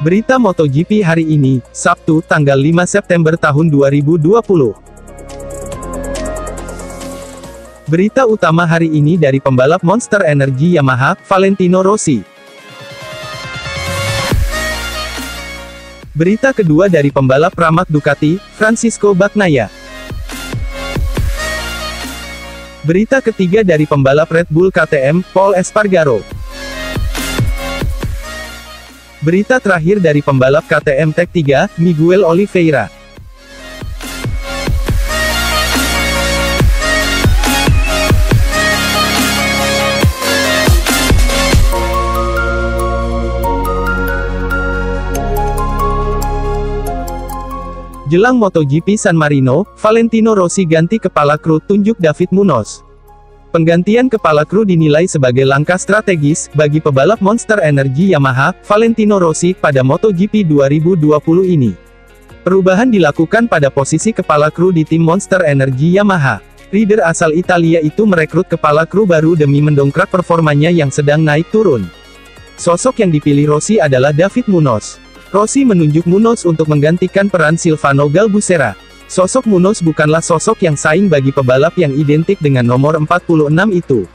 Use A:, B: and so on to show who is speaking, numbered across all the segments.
A: Berita MotoGP hari ini, Sabtu, tanggal 5 September tahun 2020. Berita utama hari ini dari pembalap Monster Energy Yamaha, Valentino Rossi. Berita kedua dari pembalap Pramac Ducati, Francisco Bagnaia. Berita ketiga dari pembalap Red Bull KTM, Pol Espargaro. Berita terakhir dari pembalap KTM Tech3, Miguel Oliveira. Jelang MotoGP San Marino, Valentino Rossi ganti kepala kru, tunjuk David Munoz. Penggantian kepala kru dinilai sebagai langkah strategis bagi pebalap Monster Energy Yamaha, Valentino Rossi, pada MotoGP 2020 ini. Perubahan dilakukan pada posisi kepala kru di tim Monster Energy Yamaha. Rider asal Italia itu merekrut kepala kru baru demi mendongkrak performanya yang sedang naik turun. Sosok yang dipilih Rossi adalah David Munoz. Rossi menunjuk Munoz untuk menggantikan peran Silvano Galbusera. Sosok Munoz bukanlah sosok yang saing bagi pebalap yang identik dengan nomor 46 itu.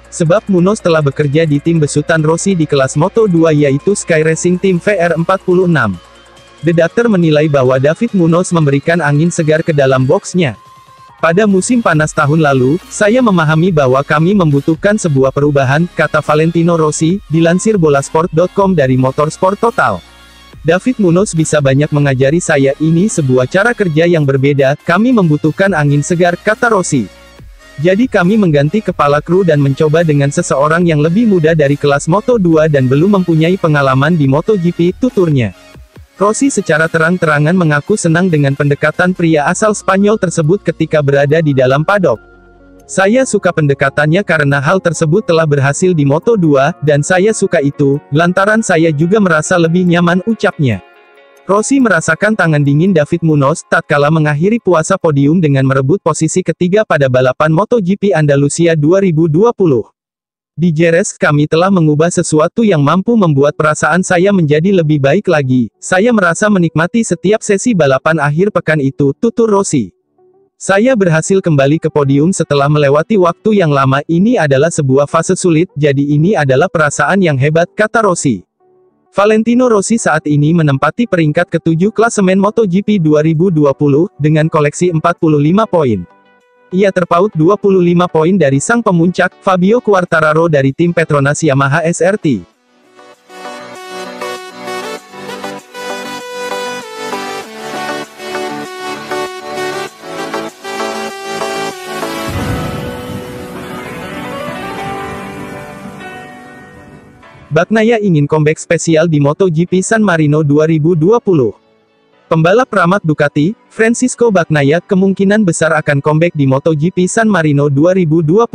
A: Sebab Munoz telah bekerja di tim besutan Rossi di kelas Moto2 yaitu Sky Racing Team VR46. The Doctor menilai bahwa David Munoz memberikan angin segar ke dalam boxnya. Pada musim panas tahun lalu, saya memahami bahwa kami membutuhkan sebuah perubahan, kata Valentino Rossi, dilansir bolasport.com dari Motorsport Total. David Munoz bisa banyak mengajari saya, ini sebuah cara kerja yang berbeda, kami membutuhkan angin segar, kata Rossi. Jadi kami mengganti kepala kru dan mencoba dengan seseorang yang lebih muda dari kelas Moto2 dan belum mempunyai pengalaman di MotoGP, tuturnya. Rossi secara terang-terangan mengaku senang dengan pendekatan pria asal Spanyol tersebut ketika berada di dalam paddock. Saya suka pendekatannya karena hal tersebut telah berhasil di Moto2, dan saya suka itu, lantaran saya juga merasa lebih nyaman, ucapnya. Rossi merasakan tangan dingin David Munoz, tatkala mengakhiri puasa podium dengan merebut posisi ketiga pada balapan MotoGP Andalusia 2020. Di Jerez, kami telah mengubah sesuatu yang mampu membuat perasaan saya menjadi lebih baik lagi. Saya merasa menikmati setiap sesi balapan akhir pekan itu, tutur Rossi. Saya berhasil kembali ke podium setelah melewati waktu yang lama, ini adalah sebuah fase sulit, jadi ini adalah perasaan yang hebat, kata Rossi. Valentino Rossi saat ini menempati peringkat ke-7 klasemen MotoGP 2020, dengan koleksi 45 poin. Ia terpaut 25 poin dari sang pemuncak, Fabio Quartararo dari tim Petronas Yamaha SRT. Bagnaia ingin comeback spesial di MotoGP San Marino 2020. Pembalap Pramac Ducati, Francisco Bagnaia, kemungkinan besar akan comeback di MotoGP San Marino 2020.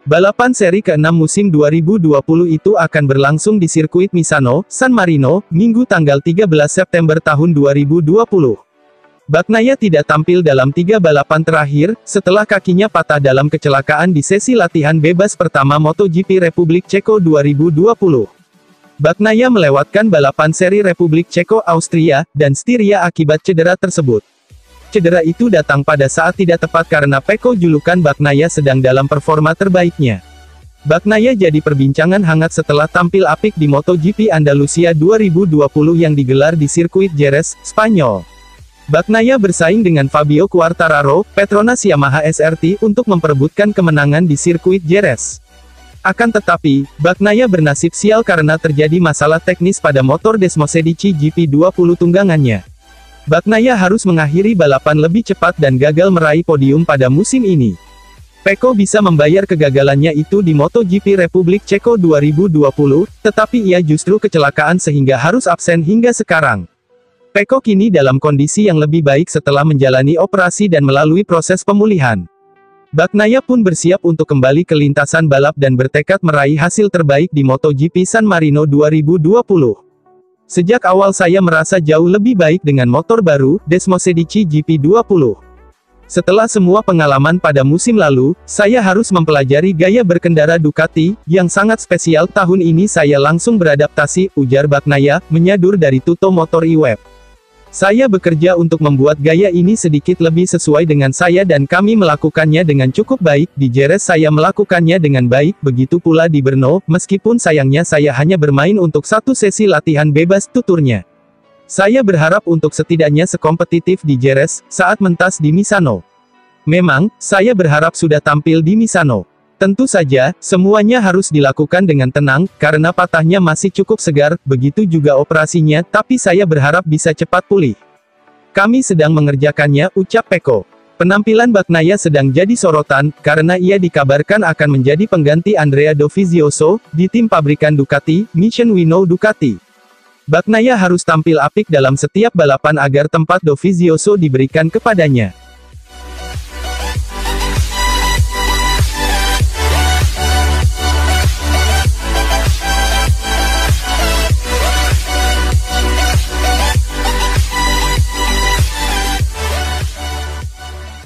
A: Balapan seri ke-6 musim 2020 itu akan berlangsung di sirkuit Misano, San Marino, Minggu tanggal 13 September tahun 2020. Bagnaia tidak tampil dalam 3 balapan terakhir, setelah kakinya patah dalam kecelakaan di sesi latihan bebas pertama MotoGP Republik Ceko 2020. Bagnaia melewatkan balapan seri Republik Ceko, Austria, dan Styria akibat cedera tersebut. Cedera itu datang pada saat tidak tepat karena Pecco julukan Bagnaia sedang dalam performa terbaiknya. Bagnaia jadi perbincangan hangat setelah tampil apik di MotoGP Andalusia 2020 yang digelar di sirkuit Jerez, Spanyol. Bagnaia bersaing dengan Fabio Quartararo, Petronas Yamaha SRT, untuk memperebutkan kemenangan di sirkuit Jerez. Akan tetapi, Bagnaia bernasib sial karena terjadi masalah teknis pada motor Desmosedici GP20 tunggangannya. Bagnaia harus mengakhiri balapan lebih cepat dan gagal meraih podium pada musim ini. Pecco bisa membayar kegagalannya itu di MotoGP Republik Ceko 2020, tetapi ia justru kecelakaan sehingga harus absen hingga sekarang. Pecco kini dalam kondisi yang lebih baik setelah menjalani operasi dan melalui proses pemulihan. Bagnaia pun bersiap untuk kembali ke lintasan balap dan bertekad meraih hasil terbaik di MotoGP San Marino 2020. Sejak awal saya merasa jauh lebih baik dengan motor baru, Desmosedici GP20. Setelah semua pengalaman pada musim lalu, saya harus mempelajari gaya berkendara Ducati, yang sangat spesial. Tahun ini saya langsung beradaptasi, ujar Bagnaia, menyadur dari Tutto Motor iWeb. Saya bekerja untuk membuat gaya ini sedikit lebih sesuai dengan saya dan kami melakukannya dengan cukup baik. Di Jerez saya melakukannya dengan baik, begitu pula di Brno, meskipun sayangnya saya hanya bermain untuk satu sesi latihan bebas, tuturnya. Saya berharap untuk setidaknya sekompetitif di Jerez, saat mentas di Misano. Memang, saya berharap sudah tampil di Misano. Tentu saja, semuanya harus dilakukan dengan tenang, karena patahnya masih cukup segar, begitu juga operasinya, tapi saya berharap bisa cepat pulih. Kami sedang mengerjakannya, ucap Pecco. Penampilan Bagnaia sedang jadi sorotan, karena ia dikabarkan akan menjadi pengganti Andrea Dovizioso, di tim pabrikan Ducati, Mission We Know Ducati. Bagnaia harus tampil apik dalam setiap balapan agar tempat Dovizioso diberikan kepadanya.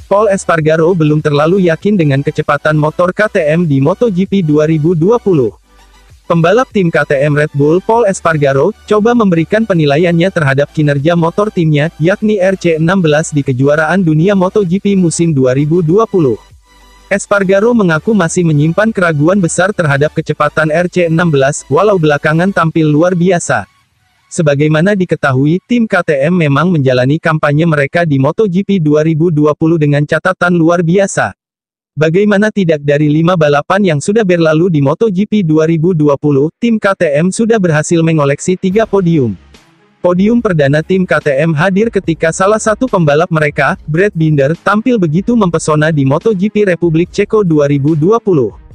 A: Pol Espargaro belum terlalu yakin dengan kecepatan motor KTM di MotoGP 2020. Pembalap tim KTM Red Bull Pol Espargaro, coba memberikan penilaiannya terhadap kinerja motor timnya, yakni RC16 di kejuaraan dunia MotoGP musim 2020. Espargaro mengaku masih menyimpan keraguan besar terhadap kecepatan RC16, walau belakangan tampil luar biasa. Sebagaimana diketahui, tim KTM memang menjalani kampanye mereka di MotoGP 2020 dengan catatan luar biasa. Bagaimana tidak, dari 5 balapan yang sudah berlalu di MotoGP 2020, tim KTM sudah berhasil mengoleksi 3 podium. Podium perdana tim KTM hadir ketika salah satu pembalap mereka, Brad Binder, tampil begitu mempesona di MotoGP Republik Ceko 2020.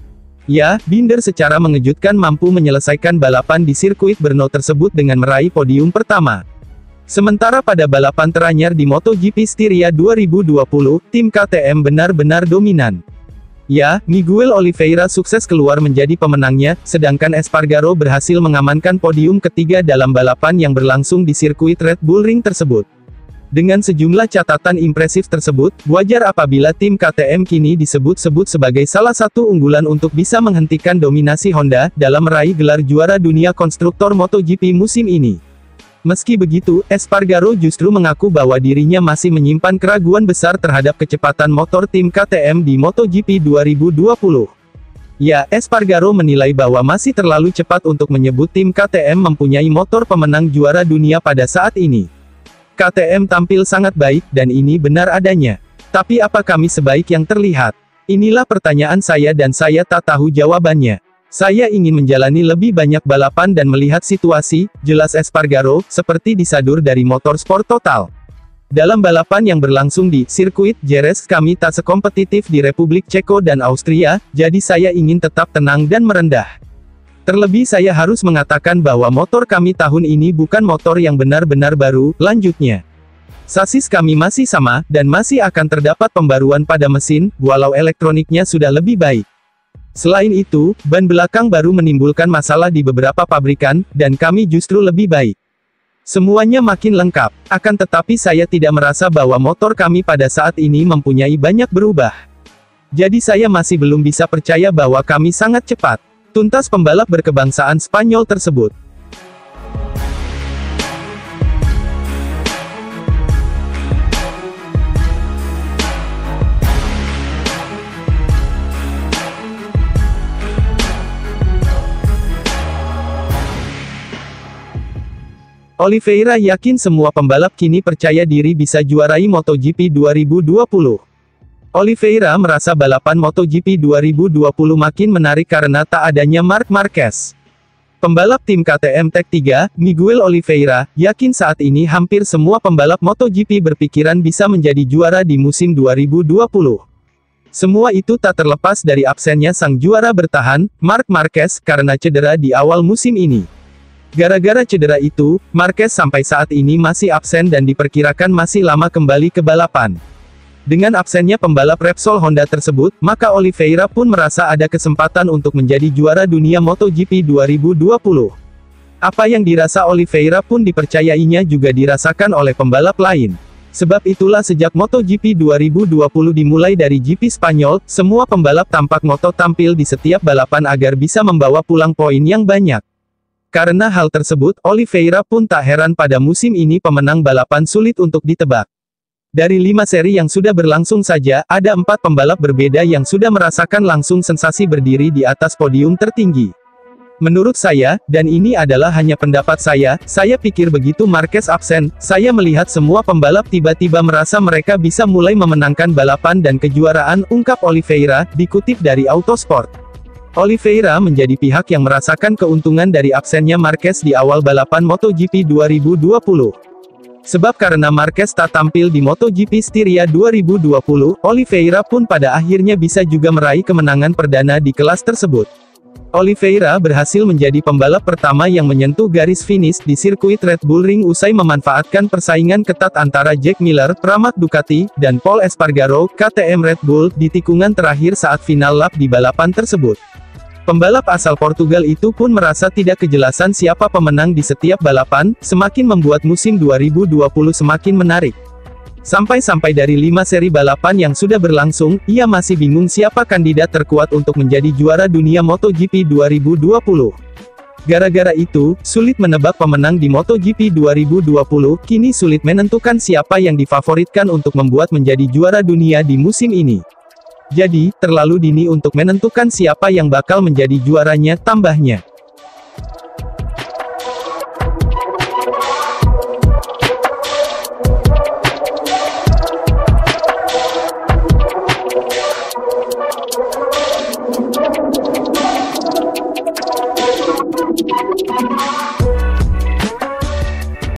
A: Ya, Binder secara mengejutkan mampu menyelesaikan balapan di sirkuit Brno tersebut dengan meraih podium pertama. Sementara pada balapan teranyar di MotoGP Styria 2020, tim KTM benar-benar dominan. Ya, Miguel Oliveira sukses keluar menjadi pemenangnya, sedangkan Espargaro berhasil mengamankan podium ketiga dalam balapan yang berlangsung di sirkuit Red Bull Ring tersebut. Dengan sejumlah catatan impresif tersebut, wajar apabila tim KTM kini disebut-sebut sebagai salah satu unggulan untuk bisa menghentikan dominasi Honda, dalam meraih gelar juara dunia konstruktor MotoGP musim ini. Meski begitu, Espargaro justru mengaku bahwa dirinya masih menyimpan keraguan besar terhadap kecepatan motor tim KTM di MotoGP 2020. Ya, Espargaro menilai bahwa masih terlalu cepat untuk menyebut tim KTM mempunyai motor pemenang juara dunia pada saat ini. KTM tampil sangat baik, dan ini benar adanya. Tapi apa kami sebaik yang terlihat? Inilah pertanyaan saya dan saya tak tahu jawabannya. Saya ingin menjalani lebih banyak balapan dan melihat situasi, jelas Espargaro, seperti disadur dari Motorsport Total. Dalam balapan yang berlangsung di sirkuit Jerez, kami tak sekompetitif di Republik Ceko dan Austria, jadi saya ingin tetap tenang dan merendah. Terlebih saya harus mengatakan bahwa motor kami tahun ini bukan motor yang benar-benar baru, lanjutnya. Sasis kami masih sama, dan masih akan terdapat pembaruan pada mesin, walau elektroniknya sudah lebih baik. Selain itu, ban belakang baru menimbulkan masalah di beberapa pabrikan, dan kami justru lebih baik. Semuanya makin lengkap, akan tetapi saya tidak merasa bahwa motor kami pada saat ini mempunyai banyak berubah. Jadi saya masih belum bisa percaya bahwa kami sangat cepat. Tuntas pembalap berkebangsaan Spanyol tersebut. Oliveira yakin semua pembalap kini percaya diri bisa juarai MotoGP 2020. Oliveira merasa balapan MotoGP 2020 makin menarik karena tak adanya Marc Marquez. Pembalap tim KTM Tech3, Miguel Oliveira, yakin saat ini hampir semua pembalap MotoGP berpikiran bisa menjadi juara di musim 2020. Semua itu tak terlepas dari absennya sang juara bertahan, Marc Marquez, karena cedera di awal musim ini. Gara-gara cedera itu, Marquez sampai saat ini masih absen dan diperkirakan masih lama kembali ke balapan. Dengan absennya pembalap Repsol Honda tersebut, maka Oliveira pun merasa ada kesempatan untuk menjadi juara dunia MotoGP 2020. Apa yang dirasa Oliveira pun dipercayainya juga dirasakan oleh pembalap lain. Sebab itulah sejak MotoGP 2020 dimulai dari GP Spanyol, semua pembalap tampak ngotot tampil di setiap balapan agar bisa membawa pulang poin yang banyak. Karena hal tersebut, Oliveira pun tak heran pada musim ini pemenang balapan sulit untuk ditebak. Dari 5 seri yang sudah berlangsung saja, ada 4 pembalap berbeda yang sudah merasakan langsung sensasi berdiri di atas podium tertinggi. Menurut saya, dan ini adalah hanya pendapat saya pikir begitu Marquez absen, saya melihat semua pembalap tiba-tiba merasa mereka bisa mulai memenangkan balapan dan kejuaraan, ungkap Oliveira, dikutip dari Autosport. Oliveira menjadi pihak yang merasakan keuntungan dari absennya Marquez di awal balapan MotoGP 2020. Sebab karena Marquez tak tampil di MotoGP Styria 2020, Oliveira pun pada akhirnya bisa juga meraih kemenangan perdana di kelas tersebut. Oliveira berhasil menjadi pembalap pertama yang menyentuh garis finish di sirkuit Red Bull Ring usai memanfaatkan persaingan ketat antara Jack Miller, Pramac Ducati, dan Pol Espargaro, KTM Red Bull, di tikungan terakhir saat final lap di balapan tersebut. Pembalap asal Portugal itu pun merasa tidak kejelasan siapa pemenang di setiap balapan, semakin membuat musim 2020 semakin menarik. Sampai-sampai dari 5 seri balapan yang sudah berlangsung, ia masih bingung siapa kandidat terkuat untuk menjadi juara dunia MotoGP 2020. Gara-gara itu, sulit menebak pemenang di MotoGP 2020, kini sulit menentukan siapa yang difavoritkan untuk membuat menjadi juara dunia di musim ini. Jadi, terlalu dini untuk menentukan siapa yang bakal menjadi juaranya, tambahnya.
B: Thank you.